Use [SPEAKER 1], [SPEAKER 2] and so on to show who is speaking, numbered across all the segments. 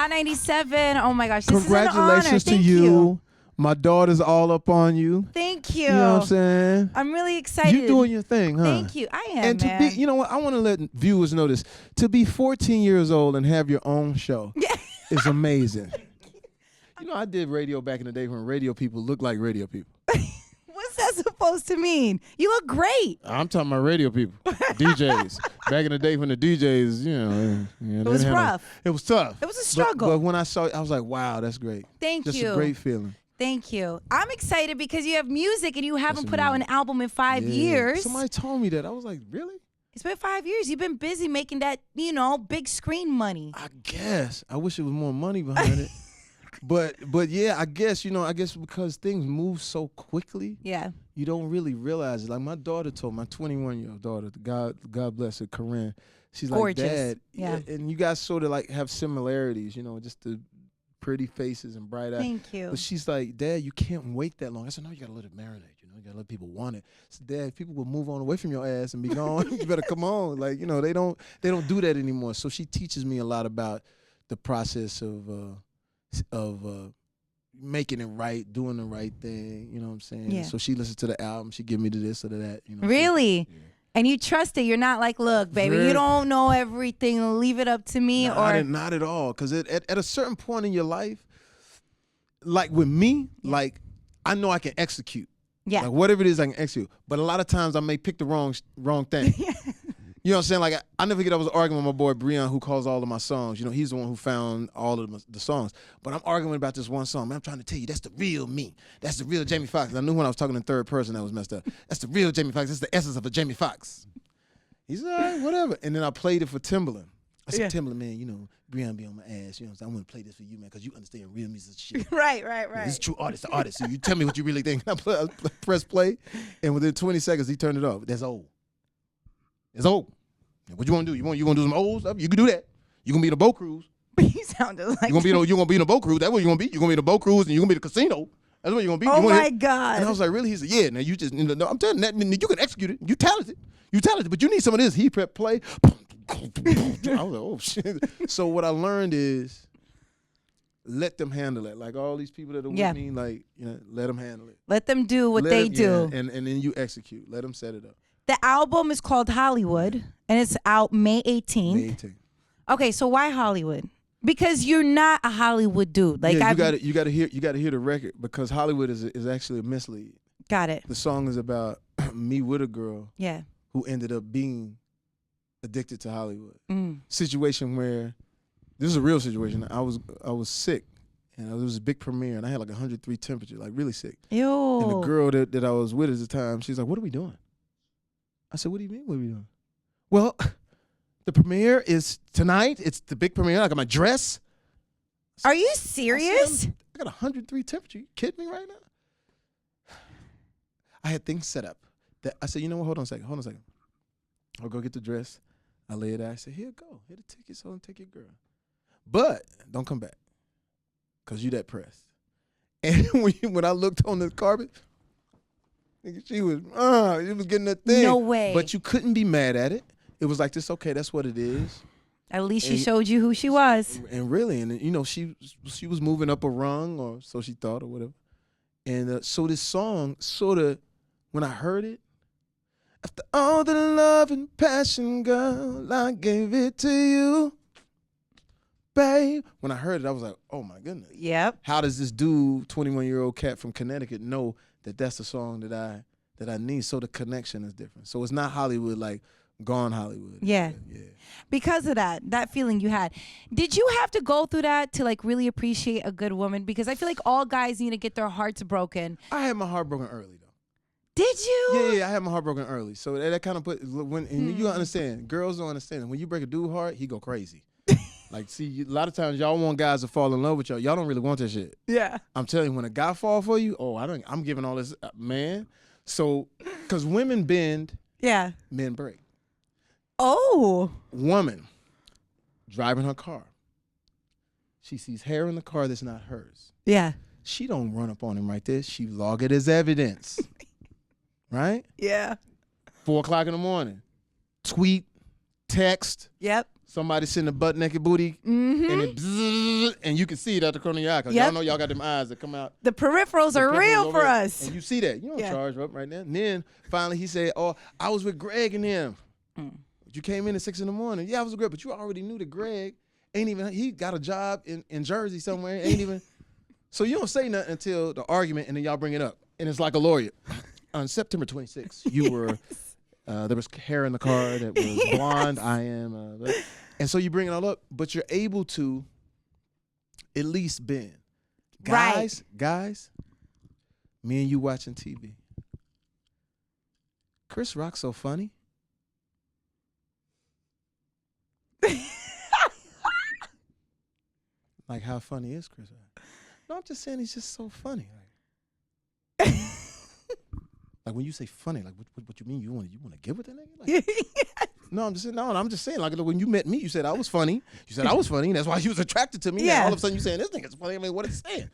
[SPEAKER 1] Hot 97. Oh my gosh, this
[SPEAKER 2] Congratulations
[SPEAKER 1] is an honor.
[SPEAKER 2] to you. My daughter's all up on you.
[SPEAKER 1] Thank you.
[SPEAKER 2] You know what I'm saying?
[SPEAKER 1] I'm really excited.
[SPEAKER 2] You doing your thing, huh?
[SPEAKER 1] Thank you. I am,
[SPEAKER 2] and to
[SPEAKER 1] man.
[SPEAKER 2] be, you know what? I want to let viewers know this. To be 14 years old and have your own show is amazing. You know, I did radio back in the day when radio people looked like radio people.
[SPEAKER 1] What's that supposed to mean? You look great.
[SPEAKER 2] I'm talking about radio people, DJs. Back in the day when the DJs, you know,
[SPEAKER 1] It was rough.
[SPEAKER 2] It was tough.
[SPEAKER 1] It was a struggle.
[SPEAKER 2] But when I saw it, I was like, wow, that's great.
[SPEAKER 1] Thank you.
[SPEAKER 2] Just a great feeling.
[SPEAKER 1] Thank you. I'm excited because you have music and you haven't put out an album in 5 years.
[SPEAKER 2] Somebody told me that. I was like, really?
[SPEAKER 1] It's been 5 years. You've been busy making that, big screen money.
[SPEAKER 2] I guess. I wish there was more money behind it. But yeah, I guess because things move so quickly.
[SPEAKER 1] Yeah.
[SPEAKER 2] You don't really realize it. Like my daughter told my 21-year-old daughter, God bless her, Corinne. She's
[SPEAKER 1] gorgeous.
[SPEAKER 2] Like, Dad,
[SPEAKER 1] yeah.
[SPEAKER 2] And you guys sort of like have similarities, just the pretty faces and bright eyes.
[SPEAKER 1] Thank you.
[SPEAKER 2] But she's like, Dad, you can't wait that long. I said, no, you gotta let it marinate. You gotta let people want it. I said, Dad, if people will move on away from your ass and be gone, you better come on. Like, they don't do that anymore. So she teaches me a lot about the process of making it right, doing the right thing, you know what I'm saying?
[SPEAKER 1] Yeah.
[SPEAKER 2] So she listens to the album, she give me to this or to that.
[SPEAKER 1] Really?
[SPEAKER 2] So, yeah.
[SPEAKER 1] And you trust it. You're not like, look, baby, you don't know everything. Leave it up to me.
[SPEAKER 2] Not at all. Because at a certain point in your life, like with me, like I know I can execute.
[SPEAKER 1] Yeah.
[SPEAKER 2] Like whatever it is, I can execute. But a lot of times I may pick the wrong thing. You know what I'm saying? Like I never forget I was arguing with my boy Breon, who calls all of my songs. He's the one who found all of the songs. But I'm arguing about this one song. Man, I'm trying to tell you, that's the real me. That's the real Jamie Foxx. I knew when I was talking in third person that was messed up. That's the real Jamie Foxx. That's the essence of a Jamie Foxx. He's all right, whatever. And then I played it for Timbaland. I said, Timbaland, man, Breon be on my ass. You know what I'm saying? I want to play this for you, man, because you understand real music shit.
[SPEAKER 1] Right.
[SPEAKER 2] He's a true artist, the artist. So you tell me what you really think. I press play, and within 20 seconds, he turned it off. That's old. It's old. What you want to do? You want to do some old stuff? You can do that. You gonna be in a boat cruise.
[SPEAKER 1] You sounded like
[SPEAKER 2] you gonna be in a boat cruise. That's what you gonna be. You gonna be in a boat cruise and you gonna be in a casino. That's what you gonna be.
[SPEAKER 1] Oh my God!
[SPEAKER 2] And I was like, really? He said, yeah. Now you just, no, I'm telling you, you can execute it. You talented, but you need some of this. He prep play. I was like, oh shit. So what I learned is, let them handle it. Like all these people that are with me, like let them handle it.
[SPEAKER 1] Let them do what they do.
[SPEAKER 2] And then you execute. Let them set it up.
[SPEAKER 1] The album is called Hollywood, and it's out May 18th.
[SPEAKER 2] May 18th.
[SPEAKER 1] Okay, so why Hollywood? Because you're not a Hollywood dude. Like
[SPEAKER 2] you gotta hear the record, because Hollywood is actually a mislead.
[SPEAKER 1] Got it.
[SPEAKER 2] The song is about me with a girl who ended up being addicted to Hollywood. Situation where this is a real situation. I was sick, and it was a big premiere, and I had like 103 temperature, like really sick.
[SPEAKER 1] Ew.
[SPEAKER 2] And the girl that I was with at the time, she's like, "What are we doing?" I said, "What do you mean? What are we doing?" Well, the premiere is tonight. It's the big premiere. I got my dress.
[SPEAKER 1] Are you serious?
[SPEAKER 2] I got 103 temperature. You kidding me right now? I had things set up. I said, you know what? Hold on a second. I'll go get the dress. I lay it out. I said, here go. Here the tickets. Hold on, take your girl. But don't come back, because you that pressed. And when I looked on the carpet, she was getting that thing.
[SPEAKER 1] No way.
[SPEAKER 2] But you couldn't be mad at it. It was like this. Okay, that's what it is.
[SPEAKER 1] At least she showed you who she was.
[SPEAKER 2] And really, she was moving up a rung, or so she thought, or whatever. And so this song sort of, when I heard it, after all the love and passion, girl, I gave it to you, babe. When I heard it, I was like, oh my goodness.
[SPEAKER 1] Yep.
[SPEAKER 2] How does this dude, 21-year-old cat from Connecticut, know that that's the song that I need? So the connection is different. So it's not Hollywood like Gone Hollywood.
[SPEAKER 1] Yeah. Because of that feeling you had. Did you have to go through that to like really appreciate a good woman? Because I feel like all guys need to get their hearts broken.
[SPEAKER 2] I had my heart broken early though.
[SPEAKER 1] Did you?
[SPEAKER 2] Yeah, I had my heart broken early. So that kind of put, and you understand, girls don't understand. When you break a dude's heart, he go crazy. Like, see, a lot of times y'all want guys to fall in love with y'all. Y'all don't really want that shit.
[SPEAKER 1] Yeah.
[SPEAKER 2] I'm telling you, when a guy fall for you, I'm giving all this, man. So, because women bend, men break.
[SPEAKER 1] Oh.
[SPEAKER 2] Woman driving her car. She sees hair in the car that's not hers.
[SPEAKER 1] Yeah.
[SPEAKER 2] She don't run up on him right there. She log it as evidence. Right?
[SPEAKER 1] Yeah.
[SPEAKER 2] 4 o'clock in the morning. Tweet, text.
[SPEAKER 1] Yep.
[SPEAKER 2] Somebody send a butt naked booty, and it and you can see it at the corner of your eye because
[SPEAKER 1] Yep.
[SPEAKER 2] y'all know y'all got them eyes that come out.
[SPEAKER 1] The peripherals are real
[SPEAKER 2] over
[SPEAKER 1] for
[SPEAKER 2] there,
[SPEAKER 1] us.
[SPEAKER 2] and you see that. You don't charge up right now. And then finally he said, "Oh, I was with Greg and them. You came in at 6 a.m. Yeah, I was with Greg, but you already knew that Greg he got a job in Jersey somewhere. Ain't even. So you don't say nothing until the argument, and then y'all bring it up, and it's like a lawyer. On September 26th, you were there was hair in the car that was blonde. I am, and so you bring it all up, but you're able to at least bend. Guys, me and you watching TV. Chris Rock's so funny. Like, how funny is Chris Rock? No, I'm just saying he's just so funny. Like when you say funny, like what you mean? You want to get with that nigga? Like, no, I'm just saying. Like when you met me, you said I was funny. You said I was funny. And that's why you was attracted to me.
[SPEAKER 1] Yeah.
[SPEAKER 2] Now all of a sudden you saying this nigga's funny. I mean, what is he saying?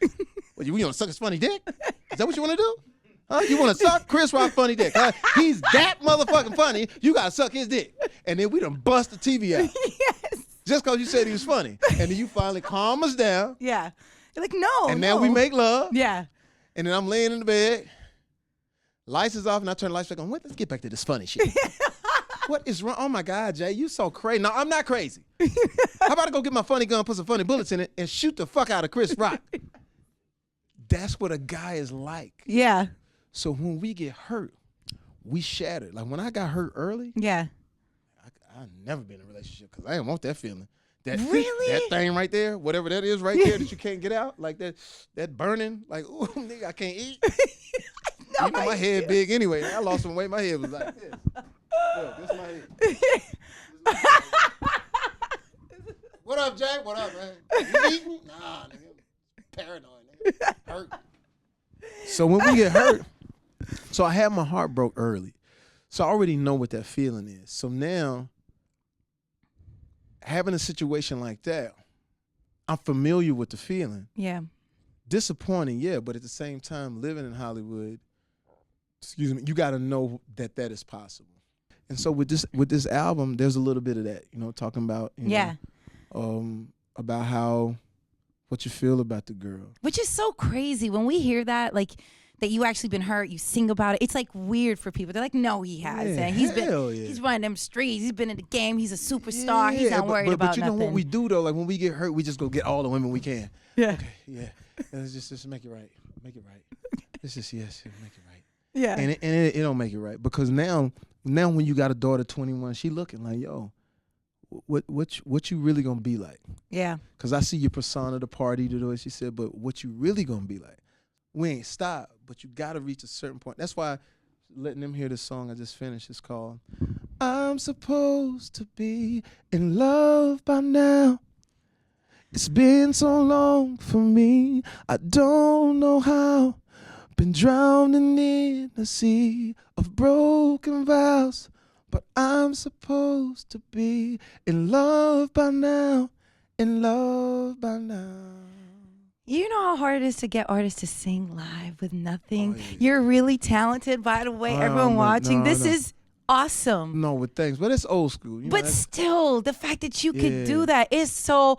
[SPEAKER 2] What, you want to suck his funny dick? Is that what you want to do? Huh? You want to suck Chris Rock funny dick? Huh? He's that motherfucking funny. You gotta suck his dick, and then we done bust the TV out.
[SPEAKER 1] Yes.
[SPEAKER 2] Just because you said he was funny, and then you finally calm us down.
[SPEAKER 1] Yeah. You're like, no.
[SPEAKER 2] And now we make love.
[SPEAKER 1] Yeah.
[SPEAKER 2] And then I'm laying in the bed. Lights is off, and I turn the lights back on. Wait, let's get back to this funny shit. What is wrong? Oh my God, Jay, you so crazy. No, I'm not crazy. How about I go get my funny gun, put some funny bullets in it, and shoot the fuck out of Chris Rock? That's what a guy is like.
[SPEAKER 1] Yeah.
[SPEAKER 2] So when we get hurt, we shattered. Like when I got hurt early,
[SPEAKER 1] Yeah.
[SPEAKER 2] I never been in a relationship because I didn't want that feeling.
[SPEAKER 1] Really?
[SPEAKER 2] That thing right there, whatever that is right there that you can't get out, like that burning, like, ooh, nigga, I can't eat.
[SPEAKER 1] No,
[SPEAKER 2] you know, my head big anyway. I lost some weight. My head was like this. Look, this is my head. What up, Jay? What up, man? You eating? Nah, nigga. Paranoid, nigga. Hurt. So when we get hurt, so I had my heart broke early. So I already know what that feeling is. So now, having a situation like that, I'm familiar with the feeling.
[SPEAKER 1] Yeah.
[SPEAKER 2] Disappointing, yeah, but at the same time, living in Hollywood, excuse me, you got to know that that is possible. And so with this album, there's a little bit of that, you know, talking about, you know, about how, what you feel about the girl.
[SPEAKER 1] Which is so crazy when we hear that, like, that you actually been hurt, you sing about it. It's like weird for people. They're like, no, he hasn't.
[SPEAKER 2] Yeah,
[SPEAKER 1] He's running them streets. He's been in the game. He's a superstar. He's not worried about
[SPEAKER 2] But you know
[SPEAKER 1] nothing.
[SPEAKER 2] what we do though? Like when we get hurt, we just go get all the women we can.
[SPEAKER 1] Yeah.
[SPEAKER 2] Okay, yeah. And let's just make it right. Make it right. It's just make it right.
[SPEAKER 1] Yeah.
[SPEAKER 2] And it don't make it right because now when you got a daughter 21, she looking like, yo, what you really gonna be like?
[SPEAKER 1] Yeah.
[SPEAKER 2] Cause I see your persona, the party, the way she said, but what you really gonna be like? We ain't stopped, but you gotta reach a certain point. That's why letting them hear this song I just finished is called I'm Supposed to Be in Love by Now. It's been so long for me, I don't know how. Been drowning in a sea of broken vows, but I'm supposed to be in love by now, in love by now.
[SPEAKER 1] You know how hard it is to get artists to sing live with nothing?
[SPEAKER 2] Oh, yeah.
[SPEAKER 1] You're really talented, by the way, everyone watching. This is awesome.
[SPEAKER 2] No, with thanks, but it's old school. You know,
[SPEAKER 1] But still, the fact that you could do that is so,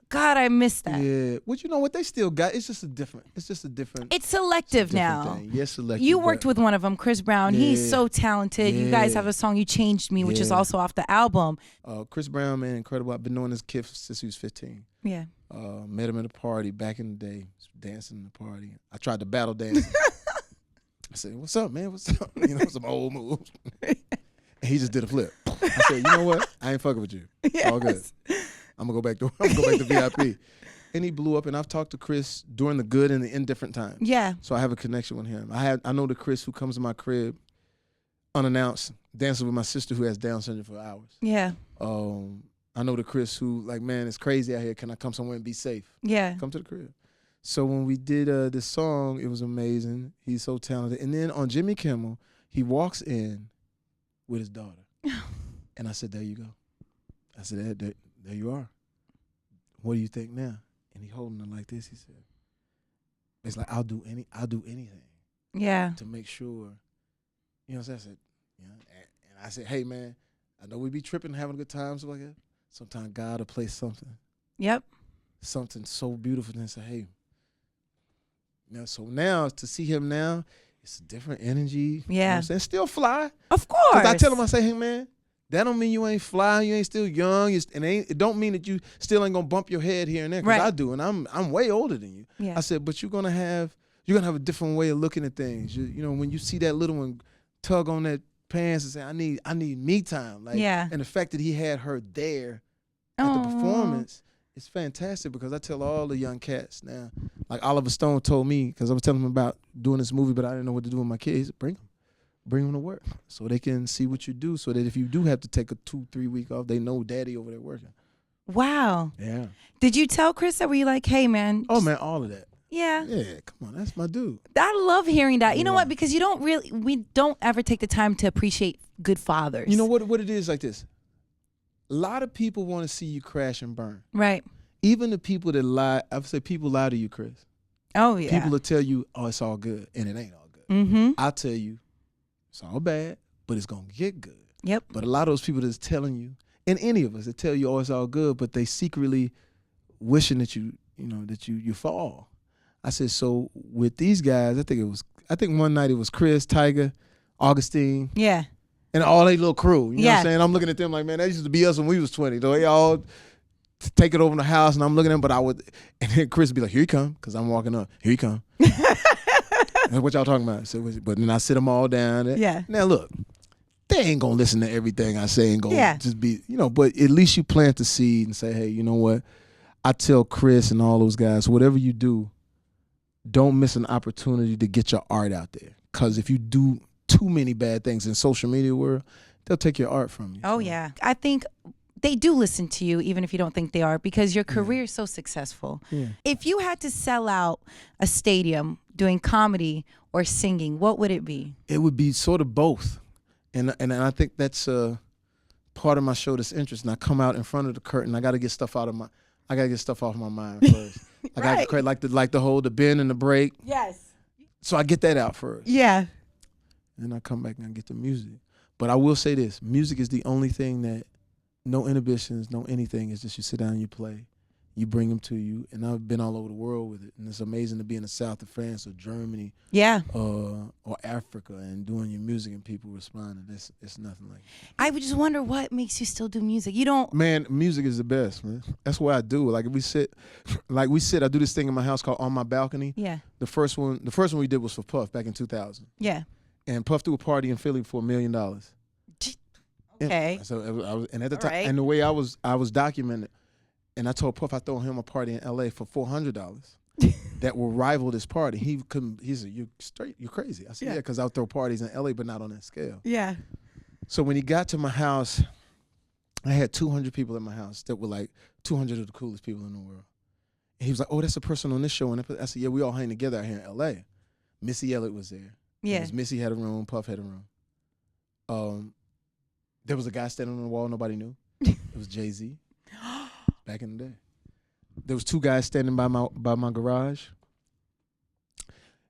[SPEAKER 1] God, I miss that.
[SPEAKER 2] yeah. Well, you know what they still got? It's just a different.
[SPEAKER 1] It's selective now.
[SPEAKER 2] Thing. Yes, selective.
[SPEAKER 1] You worked with one of them, Chris Brown.
[SPEAKER 2] Yeah.
[SPEAKER 1] He's so talented. You guys have a song, You Changed Me, which is also off the album.
[SPEAKER 2] Chris Brown, man, incredible. I've been knowing this kid since he was 15.
[SPEAKER 1] Yeah.
[SPEAKER 2] Met him at a party back in the day, dancing in the party. I tried to battle dance. I said, "What's up, man? What's up?" You know, some old moves. And he just did a flip. I said, "You know what? I ain't fucking with you. It's all good. I'm gonna go back to VIP." And he blew up. And I've talked to Chris during the good and the indifferent times.
[SPEAKER 1] Yeah.
[SPEAKER 2] So I have a connection with him. I know the Chris who comes to my crib unannounced, dancing with my sister who has Down syndrome for hours.
[SPEAKER 1] Yeah.
[SPEAKER 2] I know the Chris who, like, man, it's crazy out here. Can I come somewhere and be safe?
[SPEAKER 1] Yeah.
[SPEAKER 2] Come to the crib. So when we did this song, it was amazing. He's so talented. And then on Jimmy Kimmel, he walks in with his daughter. And I said, there you go. I said, there you are. What do you think now? And he holding her like this. He said, it's like, I'll do anything.
[SPEAKER 1] Yeah.
[SPEAKER 2] To make sure. You know what I'm saying? I said, you know, and I said, hey, man, I know we be tripping, having a good time, stuff like that. Sometimes God will play something.
[SPEAKER 1] Yep.
[SPEAKER 2] something so beautiful and say, hey, now to see him now, it's a different energy.
[SPEAKER 1] Yeah.
[SPEAKER 2] You know what I'm saying? Still fly.
[SPEAKER 1] Of course.
[SPEAKER 2] Because I tell him, I say, hey, man, that don't mean you ain't fly, you ain't still young, it don't mean that you still ain't gonna bump your head here and there. Because I do, and I'm way older than you.
[SPEAKER 1] Yeah.
[SPEAKER 2] I said, but you're gonna have a different way of looking at things. You know, when you see that little one tug on that pants and say, I need me time. Like, and the fact that he had her there at the performance, it's fantastic, because I tell all the young cats now, like Oliver Stone told me, because I was telling him about doing this movie, but I didn't know what to do with my kids. He said, bring them to work so they can see what you do, so that if you do have to take a 2-3 week off, they know daddy over there working.
[SPEAKER 1] Wow.
[SPEAKER 2] Yeah.
[SPEAKER 1] Did you tell Chris that? Were you like, hey, man?
[SPEAKER 2] Oh, man, all of that.
[SPEAKER 1] Yeah.
[SPEAKER 2] Yeah, come on, that's my dude.
[SPEAKER 1] I love hearing that. You know what? Because we don't ever take the time to appreciate good fathers.
[SPEAKER 2] You know what it is like this? A lot of people want to see you crash and burn.
[SPEAKER 1] Right.
[SPEAKER 2] Even the people that lie, I would say people lie to you, Chris.
[SPEAKER 1] Oh, yeah.
[SPEAKER 2] People will tell you, oh, it's all good, and it ain't all good.
[SPEAKER 1] Mm-hmm.
[SPEAKER 2] I'll tell you, it's all bad, but it's going to get good.
[SPEAKER 1] Yep.
[SPEAKER 2] But a lot of those people that's telling you, and any of us that tell you, oh, it's all good, but they secretly wishing that you fall. I said, so with these guys, I think one night it was Chris, Tiger, Augustine.
[SPEAKER 1] Yeah.
[SPEAKER 2] And all they little crew. You know what I'm saying? I'm looking at them like, man, that used to be us when we was 20. Though they all take it over in the house, and I'm looking at them, and then Chris would be like, here he come, because I'm walking up. Here he come. What y'all talking about? So, but then I sit them all down.
[SPEAKER 1] Yeah.
[SPEAKER 2] Now look, they ain't gonna listen to everything I say and go just be, but at least you plant the seed and say, hey, you know what? I tell Chris and all those guys, whatever you do, don't miss an opportunity to get your art out there. Because if you do too many bad things in social media world, they'll take your art from you.
[SPEAKER 1] Oh, yeah. I think they do listen to you, even if you don't think they are, because your career is so successful. Yeah. If you had to sell out a stadium doing comedy or singing, what would it be? It
[SPEAKER 2] would be sort of both. And I think that's part of my show that's interesting. I come out in front of the curtain. I got to get stuff off my mind first. I got to create like the bend and the break.
[SPEAKER 1] Yes.
[SPEAKER 2] So I get that out first.
[SPEAKER 1] Yeah.
[SPEAKER 2] And I come back and I get the music. But I will say this, music is the only thing that, no inhibitions, no anything, it's just you sit down and you play. You bring them to you. And I've been all over the world with it. And it's amazing to be in the south of France or Germany.
[SPEAKER 1] Yeah.
[SPEAKER 2] Or Africa and doing your music and people responding. It's nothing like that.
[SPEAKER 1] I would just wonder what makes you still do music. You don't.
[SPEAKER 2] Man, music is the best, man. That's what I do. Like if we sit, I do this thing in my house called On My Balcony.
[SPEAKER 1] Yeah.
[SPEAKER 2] The first one we did was for Puff back in 2000.
[SPEAKER 1] Yeah.
[SPEAKER 2] And Puff threw a party in Philly for $1 million.
[SPEAKER 1] Okay.
[SPEAKER 2] So at the time, and the way I was documented, and I told Puff I throw him a party in LA for $400 that will rival this party. He couldn't. He said, "You're crazy." I said, "Yeah, because I'll throw parties in LA, but not on that scale."
[SPEAKER 1] Yeah. So
[SPEAKER 2] when he got to my house, I had 200 people at my house that were like 200 of the coolest people in the world. And he was like, "Oh, that's a person on this show." And I said, "Yeah, we all hang together out here in LA." Missy Elliott was there.
[SPEAKER 1] Yeah.
[SPEAKER 2] Missy had a room. Puff had a room. There was a guy standing on the wall nobody knew. It was Jay-Z. Back in the day. There was 2 guys standing by my garage.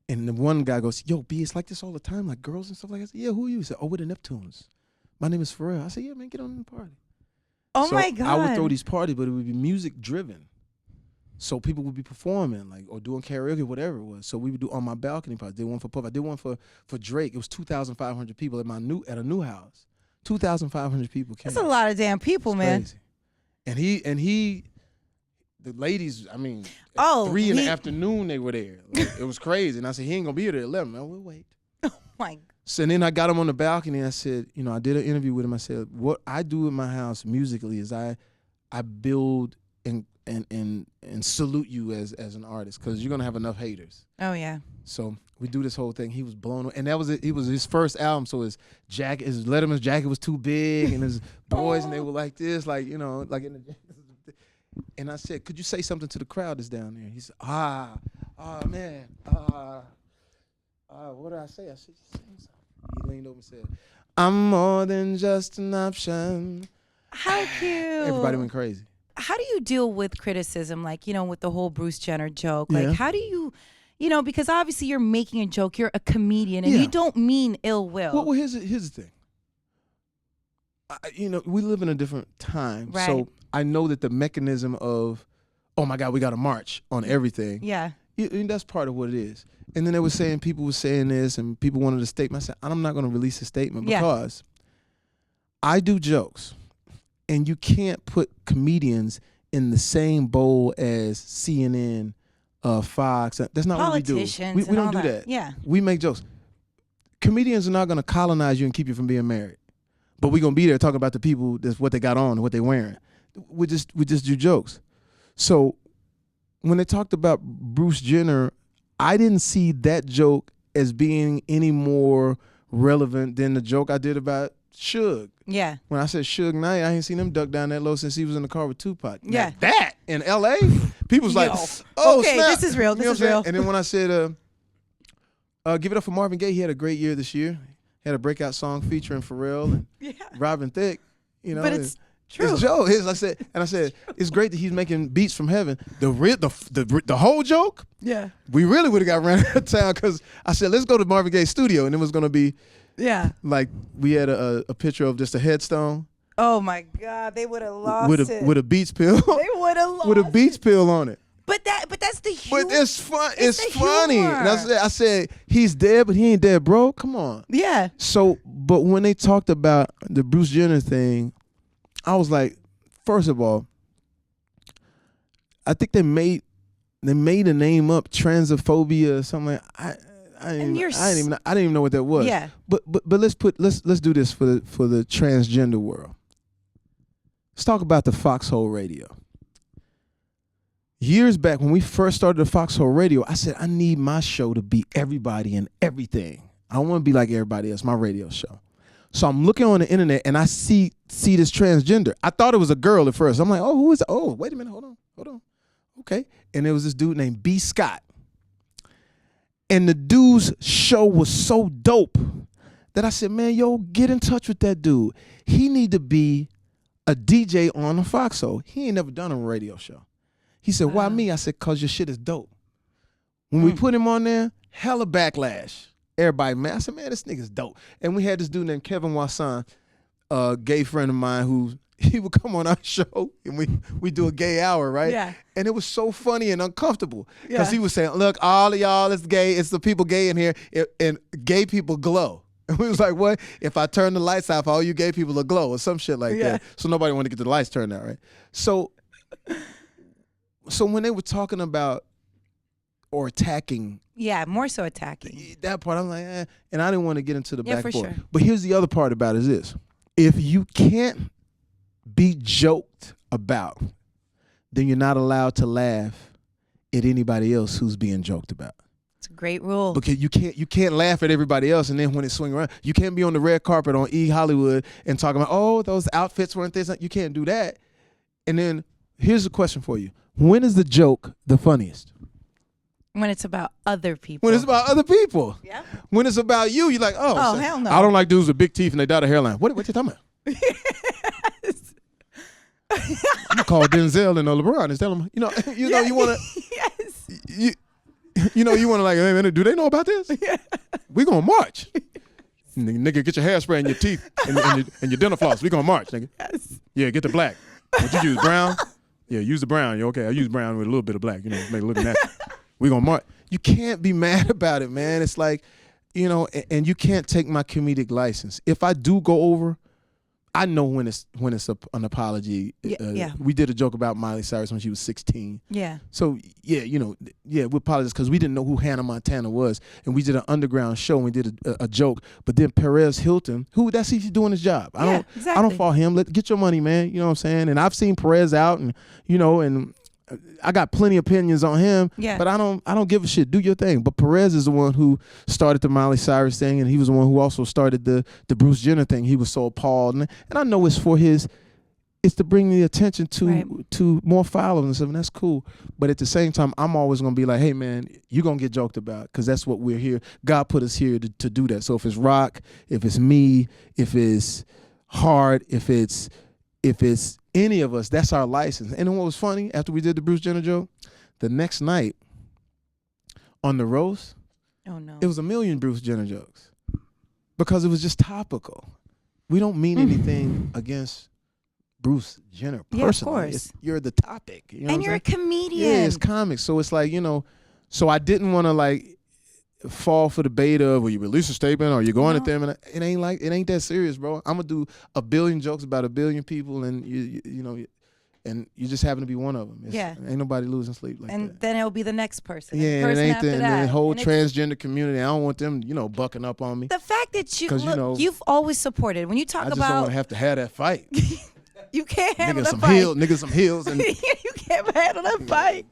[SPEAKER 2] And the one guy goes, "Yo, B, it's like this all the time, like girls and stuff like that." I said, "Yeah, who are you?" He said, "Oh, we're the Neptunes. My name is Pharrell." I said, "Yeah, man, get on the party."
[SPEAKER 1] Oh, my God.
[SPEAKER 2] I would throw these parties, but it would be music driven. So people would be performing, or doing karaoke, whatever it was. So we would do On My Balcony parties. I did one for Puff. I did one for Drake. It was 2,500 people at a new house. 2,500 people came.
[SPEAKER 1] That's a lot of damn people, man.
[SPEAKER 2] Crazy. And he, the ladies, I mean,
[SPEAKER 1] at
[SPEAKER 2] 3 in the afternoon they were there. Like, it was crazy. And I said, he ain't gonna be here at 11. Man, we'll wait.
[SPEAKER 1] Oh my.
[SPEAKER 2] So then I got him on the balcony. And I said, I did an interview with him. I said, what I do in my house musically is I build and salute you as an artist, because you're gonna have enough haters.
[SPEAKER 1] Oh yeah.
[SPEAKER 2] So we do this whole thing. He was blown away. And that was it. It was his first album, so his Letterman's jacket was too big, and his boys and they were like this, like in the. And I said, "Could you say something to the crowd that's down there?" He said, man, what did I say? I said, "Just say something." He leaned over and said, "I'm more than just an option."
[SPEAKER 1] How cute!
[SPEAKER 2] Everybody went crazy.
[SPEAKER 1] How do you deal with criticism, with the whole Bruce Jenner joke? Like, how do you, because obviously you're making a joke, you're a comedian, and you don't mean ill will.
[SPEAKER 2] Well, here's the thing. We live in a different time,
[SPEAKER 1] right.
[SPEAKER 2] So I know that the mechanism of oh my God, we got to march on everything.
[SPEAKER 1] Yeah.
[SPEAKER 2] And that's part of what it is. And then they were saying, people were saying this, and people wanted a statement. I said, I'm not going to release a statement because I do jokes, and you can't put comedians in the same bowl as CNN, Fox. That's not what we do.
[SPEAKER 1] Politicians
[SPEAKER 2] We don't do
[SPEAKER 1] that.
[SPEAKER 2] that.
[SPEAKER 1] Yeah.
[SPEAKER 2] We make jokes. Comedians are not going to colonize you and keep you from being married, but we're going to be there talking about the people, that's what they got on and what they're wearing. We just do jokes. So when they talked about Bruce Jenner, I didn't see that joke as being any more relevant than the joke I did about Suge.
[SPEAKER 1] Yeah.
[SPEAKER 2] When I said Suge Knight, I ain't seen him duck down that low since he was in the car with Tupac.
[SPEAKER 1] Yeah.
[SPEAKER 2] Now that in L.A., people's like,
[SPEAKER 1] okay,
[SPEAKER 2] snap.
[SPEAKER 1] this is real. This is real.
[SPEAKER 2] And then when I said, give it up for Marvin Gaye, he had a great year this year. He had a breakout song featuring Pharrell and Robin Thicke. You know,
[SPEAKER 1] but it's true.
[SPEAKER 2] It's Joe. I said, it's great that he's making beats from heaven. The whole joke.
[SPEAKER 1] Yeah.
[SPEAKER 2] We really would have got ran out of town because I said, let's go to Marvin Gaye's studio, and it was going to be.
[SPEAKER 1] Yeah.
[SPEAKER 2] Like we had a picture of just a headstone.
[SPEAKER 1] Oh my God, they would have lost it.
[SPEAKER 2] With a Beats pill.
[SPEAKER 1] They would have lost
[SPEAKER 2] with a Beats pill on it.
[SPEAKER 1] But that's the humor.
[SPEAKER 2] But it's fun. It's funny. And I said he's dead, but he ain't dead, bro. Come on.
[SPEAKER 1] Yeah.
[SPEAKER 2] So, but when they talked about the Bruce Jenner thing, I was like, first of all, I think they made a name up, transophobia or something. I didn't even know what that was.
[SPEAKER 1] Yeah.
[SPEAKER 2] But let's do this for the transgender world. Let's talk about the Foxhole Radio. Years back when we first started the Foxhole Radio, I said I need my show to be everybody and everything. I don't want to be like everybody else, my radio show. So I'm looking on the internet and I see this transgender. I thought it was a girl at first. I'm like, oh, who is it? Oh, wait a minute, hold on. Okay. And there was this dude named B. Scott. And the dude's show was so dope that I said, man, yo, get in touch with that dude. He need to be a DJ on the Foxhole. He ain't never done a radio show. He said, why me? I said, cause your shit is dope. When we put him on there, hella backlash. Everybody, man. I said, man, this nigga's dope. And we had this dude named Kevin Wasson, a gay friend of mine who he would come on our show and we do a gay hour, right?
[SPEAKER 1] Yeah.
[SPEAKER 2] And it was so funny and uncomfortable because he was saying, look, all of y'all, it's gay. It's the people gay in here, and gay people glow. And we was like, what? If I turn the lights off, all you gay people will glow or some shit like that. So nobody wanted to get the lights turned out, right? So when they were talking about or attacking.
[SPEAKER 1] Yeah, more so attacking.
[SPEAKER 2] That part, I'm like, and I didn't want to get into the back and forth.
[SPEAKER 1] Sure.
[SPEAKER 2] But here's the other part about it is this. If you can't be joked about, then you're not allowed to laugh at anybody else who's being joked about.
[SPEAKER 1] It's a great rule.
[SPEAKER 2] Because you can't laugh at everybody else, and then when it swing around, you can't be on the red carpet on E! Hollywood and talk about, oh, those outfits weren't this. You can't do that. And then here's a question for you. When is the joke the funniest?
[SPEAKER 1] When it's about other people.
[SPEAKER 2] When it's about other people.
[SPEAKER 1] Yeah.
[SPEAKER 2] When it's about you, you're like, oh,
[SPEAKER 1] hell no.
[SPEAKER 2] I don't like dudes with big teeth and they got a hairline. What you talking about? I'm gonna call Denzel and LeBron and tell them, you want to,
[SPEAKER 1] yes.
[SPEAKER 2] you want to like, hey man, do they know about this?
[SPEAKER 1] Yeah.
[SPEAKER 2] We gonna march. Nigga, get your hairspray in your teeth and your dental floss. We gonna march, nigga.
[SPEAKER 1] Yes.
[SPEAKER 2] Yeah, get the black. What you use, brown? Yeah, use the brown. You're okay. I use brown with a little bit of black, make it look natural. We gonna march. You can't be mad about it, man. It's like, and you can't take my comedic license. If I do go over, I know when it's an apology.
[SPEAKER 1] Yeah.
[SPEAKER 2] We did a joke about Miley Cyrus when she was 16.
[SPEAKER 1] Yeah.
[SPEAKER 2] So we apologize because we didn't know who Hannah Montana was, and we did an underground show and we did a joke. But then Perez Hilton, he's doing his job. I don't fault him. Get your money, man. You know what I'm saying? And I've seen Perez out, and and I got plenty of opinions on him.
[SPEAKER 1] Yeah.
[SPEAKER 2] But I don't give a shit. Do your thing. But Perez is the one who started the Miley Cyrus thing, and he was the one who also started the Bruce Jenner thing. He was so appalled, and I know it's to bring the attention to more followers and stuff, and that's cool. But at the same time, I'm always gonna be like, hey man, you're gonna get joked about because that's what we're here. God put us here to do that. So if it's rock, if it's me, if it's hard, if it's any of us, that's our license. And then what was funny, after we did the Bruce Jenner joke, the next night on the roast, it was 1 million Bruce Jenner jokes because it was just topical. We don't mean anything against Bruce Jenner personally.
[SPEAKER 1] Yeah, of course.
[SPEAKER 2] You're the topic. You know
[SPEAKER 1] And you're a comedian.
[SPEAKER 2] Yeah, it's comics. So it's like, so I didn't want to like fall for the bait of, well, you release a statement or you're going at them, and it ain't that serious, bro. I'm gonna do a billion jokes about a billion people, and you know, and you just happen to be one of them. Ain't nobody losing sleep like that.
[SPEAKER 1] And then it'll be the next person.
[SPEAKER 2] Yeah,
[SPEAKER 1] and the person
[SPEAKER 2] and it ain't
[SPEAKER 1] after
[SPEAKER 2] the,
[SPEAKER 1] that.
[SPEAKER 2] and the whole
[SPEAKER 1] And
[SPEAKER 2] transgender community. I don't want them, bucking up on me.
[SPEAKER 1] the fact that you've always supported. When you talk
[SPEAKER 2] I just
[SPEAKER 1] about,
[SPEAKER 2] don't want to have that fight.
[SPEAKER 1] you can't handle
[SPEAKER 2] niggas
[SPEAKER 1] the fight.
[SPEAKER 2] Niggas some heels, and
[SPEAKER 1] you can't handle that fight.